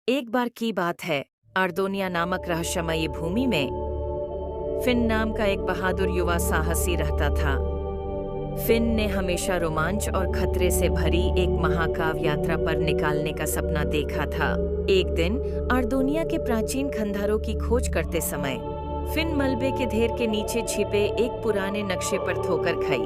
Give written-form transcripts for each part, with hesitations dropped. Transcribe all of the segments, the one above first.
एक बार की बात है, अर्दोनिया नामक रहस्यमयी भूमि में फिन नाम का एक बहादुर युवा साहसी रहता था। फिन ने हमेशा रोमांच और खतरे से भरी एक महाकाव्य यात्रा पर निकालने का सपना देखा था। एक दिन अर्दोनिया के प्राचीन खंडहरों की खोज करते समय फिन मलबे के ढेर के नीचे छिपे एक पुराने नक्शे पर ठोकर खाई।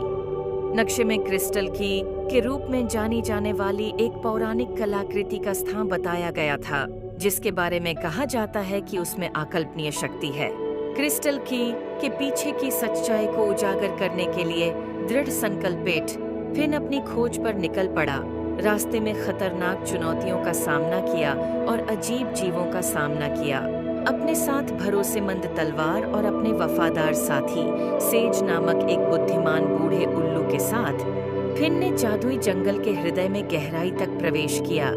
नक्शे में क्रिस्टल की के रूप में जानी जाने वाली एक पौराणिक कलाकृति का स्थान बताया गया था, जिसके बारे में कहा जाता है कि उसमें अकल्पनीय शक्ति है। क्रिस्टल की के पीछे की सच्चाई को उजागर करने के लिए दृढ़ संकल्पित फिन अपनी खोज पर निकल पड़ा। रास्ते में खतरनाक चुनौतियों का सामना किया और अजीब जीवों का सामना किया। अपने साथ भरोसेमंद तलवार और अपने वफादार साथी सेज नामक एक बुद्धिमान बूढ़े उल्लू के साथ फिन ने जादुई जंगल के हृदय में गहराई तक प्रवेश किया।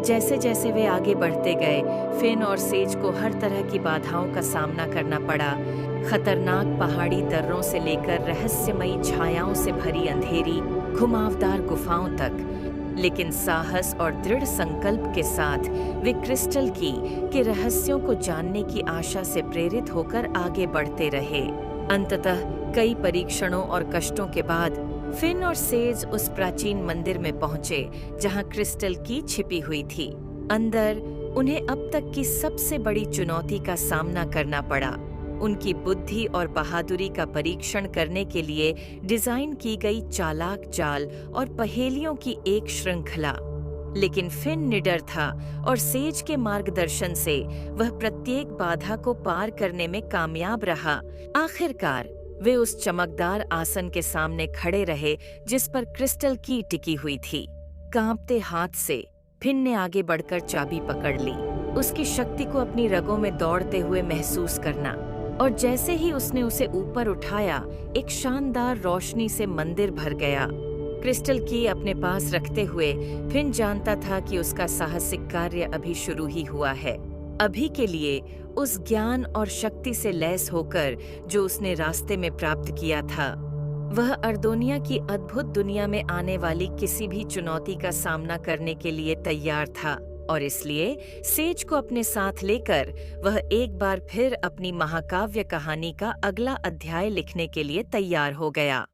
जैसे जैसे वे आगे बढ़ते गए, फिन और सेज को हर तरह की बाधाओं का सामना करना पड़ा। खतरनाक पहाड़ी दर्रों से लेकर रहस्यमयी छायाओं से भरी अंधेरी घुमावदार गुफाओं तक, लेकिन साहस और दृढ़ संकल्प के साथ वे क्रिस्टल की के रहस्यों को जानने की आशा से प्रेरित होकर आगे बढ़ते रहे। अंततः कई परीक्षणों और कष्टों के बाद फिन और सेज उस प्राचीन मंदिर में पहुंचे जहां क्रिस्टल की छिपी हुई थी। अंदर उन्हें अब तक की सबसे बड़ी चुनौती का सामना करना पड़ा। उनकी बुद्धि और बहादुरी का परीक्षण करने के लिए डिजाइन की गई चालाक जाल और पहेलियों की एक श्रृंखला। लेकिन फिन निडर था और सेज के मार्गदर्शन से वह प्रत्येक बाधा को पार करने में कामयाब रहा। आखिरकार वे उस चमकदार आसन के सामने खड़े रहे जिस पर क्रिस्टल की टिकी हुई थी। कांपते हाथ से फिन ने आगे बढ़कर चाबी पकड़ ली, उसकी शक्ति को अपनी रगों में दौड़ते हुए महसूस करना। और जैसे ही उसने उसे ऊपर उठाया, एक शानदार रोशनी से मंदिर भर गया। क्रिस्टल की अपने पास रखते हुए फिन जानता था कि उसका साहसिक कार्य अभी शुरू ही हुआ है। अभी के लिए उस ज्ञान और शक्ति से लैस होकर जो उसने रास्ते में प्राप्त किया था, वह अर्दोनिया की अद्भुत दुनिया में आने वाली किसी भी चुनौती का सामना करने के लिए तैयार था। और इसलिए सेज को अपने साथ लेकर वह एक बार फिर अपनी महाकाव्य कहानी का अगला अध्याय लिखने के लिए तैयार हो गया।